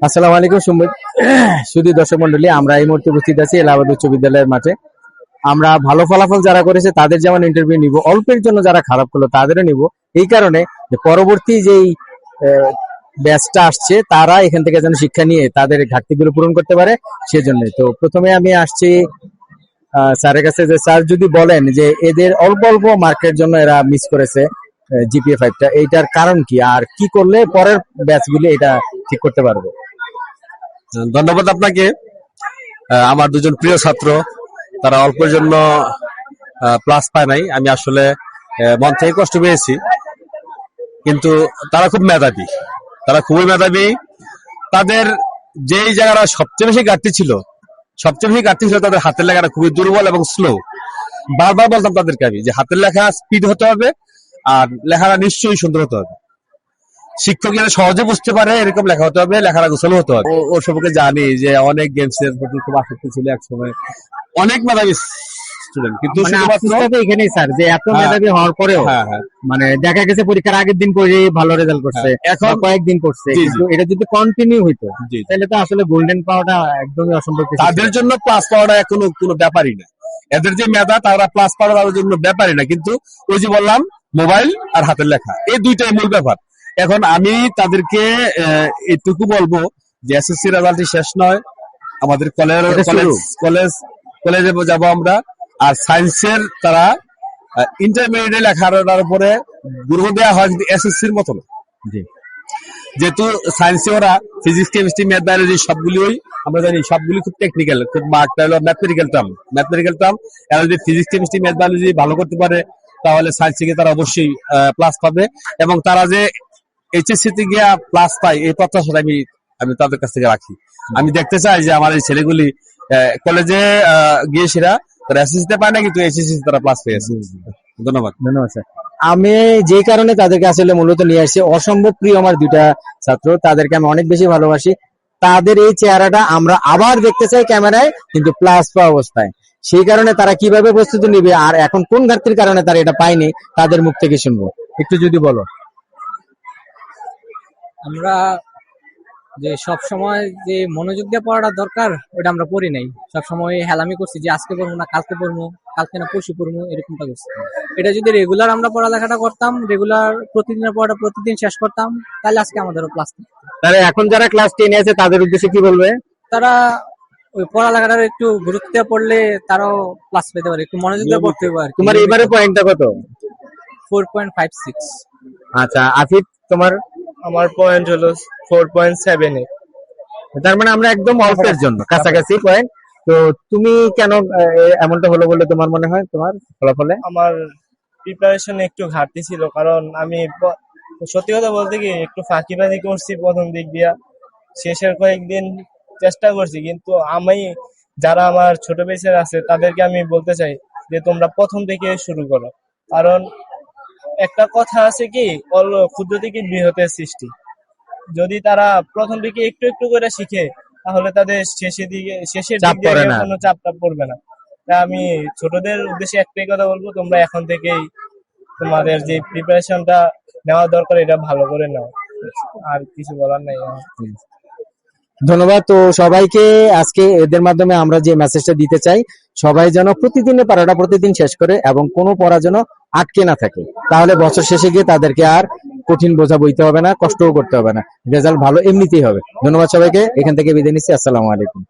আসসালামু আলাইকুম সুধী দর্শক মন্ডলী, আমরা এই মুহূর্তে উপস্থিত আছি এলাহাবাদ উচ্চ বিদ্যালয়ের মাঠে। আমরা ভালো ফলাফল যারা করেছে তাদের যেমন ইন্টারভিউ নিব, অল্পের জন্য যারা খারাপ করলো তাদেরও নিব, এই কারণে যে পরবর্তী যেই ব্যাচটা আসছে তারা এখান থেকে যেন শিক্ষা নিয়ে তাদের ঘাটতিগুলো পূরণ করতে পারে, সেজন্য। তো প্রথমে আমি আসছি স্যারের কাছে, যে স্যার যদি বলেন যে এদের অল্প অল্প মার্কের জন্য এরা মিস করেছে জিপিএ 5টা, এইটার কারণ কি, আর কি করলে পরের ব্যাচগুলি এটা ঠিক করতে পারবে। ধন্যবাদ আপনাকে। আমার দুজন প্রিয় ছাত্র, তারা অল্পের জন্য প্লাস পায় নাই। আমি আসলে মন থেকে কষ্ট পেয়েছি, কিন্তু তারা খুব মেধাবী, তারা খুবই মেধাবী। তাদের যেই জায়গাটা সবচেয়ে বেশি ঘাটতি ছিল তাদের হাতের লেখাটা খুবই দুর্বল এবং স্লো। বারবার বলতাম তাদেরকে আমি যে হাতের লেখা স্পিড হতে হবে, আর লেখাটা নিশ্চয়ই সুন্দর হতে হবে। শিক্ষক যারা সহজে বুঝতে পারে এরকম লেখা হতে হবে, লেখাটা গোছানো হতে হবে। ও সম্পর্কে জানি যে অনেক গেমস এর প্রতি খুব আসক্তি ছিল এক সময়, অনেক মেধাবী স্টুডেন্ট, কিন্তু এখানেই স্যার যে এত মেধাবী হওয়ার পরেও মানে দেখা গেছে পরীক্ষার আগের দিন পরে ভালো রেজাল্ট করছে, এখন কয়েকদিন করছে, কিন্তু এটা যদি কন্টিনিউ হইতো তাহলে তো আসলে গোল্ডেন পাওয়াটা একদমই অসম্ভব। তাদের জন্য প্লাস পাওয়াটা এখনো কোনো ব্যাপারই না। এদের যে মেধা, তারা প্লাস পাওয়া তাদের জন্য ব্যাপারই না। কিন্তু ওই যে বললাম, মোবাইল আর হাতের লেখা, এই দুইটাই মূল ব্যাপার। এখন আমি তাদেরকে এটুকু বলবো যে এসএসসি রেজাল্টই শেষ নয়, আমাদের কলেজে যাব আমরা। আর সায়েন্সের তারা ইন্টারমিডিয়েট লেখার উপরে গুরুত্ব দেওয়া হয়, কিন্তু এসএসসির মতো না। যেহেতু সায়েন্সে ওরা ফিজিক্স, কেমিস্ট্রি, ম্যাথ, বায়োলজি সবগুলোই আমরা জানি, সবগুলি খুব টেকনিক্যাল, খুব মার্কটা হলো ম্যাথমেটিক্যাল টার্ম। এরা যদি ফিজিক্স, কেমিস্ট্রি, ম্যাথ, বায়োলজি ভালো করতে পারে তাহলে সায়েন্স থেকে তারা অবশ্যই প্লাস পাবে। এবং তারা যে এইচএসসি তে গিয়ে প্লাস পায়, এই প্রত্যাশাটা আমি তাদের কাছ থেকে রাখি। আমি দেখতে চাই যে আমার এই ছেলেগুলি কলেজে গিয়ে তারা এসএসসি তে পায় না, কিন্তু এইচএসসি তারা প্লাস পেয়েছে। ধন্যবাদ স্যার। আমি যে কারণে তাদেরকে আসলে মূলত নিয়ে আসছি, অসম্ভব প্রিয় আমার দুইটা ছাত্র, তাদেরকে আমি অনেক বেশি ভালোবাসি। তাদের এই চেহারাটা আমরা আবার দেখতে চাই ক্যামেরায়, কিন্তু প্লাস পাওয়া অবস্থায়। সেই কারণে তারা কিভাবে প্রস্তুতি নিবে আর এখন কোন ঘাটতির কারণে তারা এটা পায়নি, তাদের মুখ থেকে শুনবো। একটু যদি বলো। আমরা যে সব সময় যে মনোযোগ দিয়ে পড়াটা দরকার ওটা আমরা পড়ি নাই, সব সময় হেলামি করছি যে আজকে পড়বো না কালকে পড়বো, কালকে না পরশু পড়বো, এরকমটা করছি। এটা যদি রেগুলার আমরা পড়ালেখাটা করতাম, রেগুলার প্রতিদিনের পড়াটা প্রতিদিন শেষ করতাম, তাহলে আজকে আমাদেরও ক্লাস। তাহলে এখন যারা ক্লাস 10 আছে তাদের উদ্দেশ্যে কি বলবে? তারা ওই পড়ালেখাটা একটু গুরুত্ব দিয়ে পড়লে তারাও ক্লাস পেতে পারে, একটু মনোযোগ দিয়ে পড়তে পারে। তোমার এবারে পয়েন্টটা কত? 4.56। আচ্ছা আফিফ, তোমার? আমার পয়েন্ট হলো 4.78। তার মানে আমরা একদম অল্পের জন্য কাছাকাছি পয়েন্ট। তো তুমি কেন এমনটা হলো বলে তোমার মনে হয়? তোমার ফলাফলে আমার প্রিপারেশনে একটু ঘাটতি ছিল, কারণ আমি সত্যি কথা বলতে কি একটু ফাঁকিবাজি করছি প্রথম দিক দিয়া। শেষের কয়েকদিন চেষ্টা করছি, কিন্তু আমি যারা আমার ছোট ব্যাচের আছে তাদেরকে আমি বলতে চাই যে তোমরা প্রথম থেকে শুরু করো, কারণ একটা কথা আছে কি, ক্ষুদ্র থেকে বৃহতের সৃষ্টি। যদি তারা প্রথম দিকে একটু একটু করে শিখে তাহলে তাদের শেষের দিকে কোনো চাপটা পড়বে না। তাই আমি ছোটদের উদ্দেশ্যে একটাই কথা বলবো, তোমরা এখন থেকেই তোমাদের যে প্রিপারেশনটা নেওয়া দরকার এটা ভালো করে নাও, আর কিছু বলার নাই। ধন্যবাদ। তো সবাইকে আজকে এদের মাধ্যমে আমরা যে মেসেজটা দিতে চাই, সবাই যেন প্রতিদিনের পড়াটা প্রতিদিন শেষ করে এবং কোনো পড়া যেন আটকে না থাকে, তাহলে বছর শেষে গিয়ে তাদেরকে আর কঠিন বোঝা বইতে হবে না, কষ্টও করতে হবে না, রেজাল্ট ভালো এমনিতেই হবে। ধন্যবাদ সবাইকে, এখান থেকে বিদায় নিচ্ছি। আসসালামু আলাইকুম।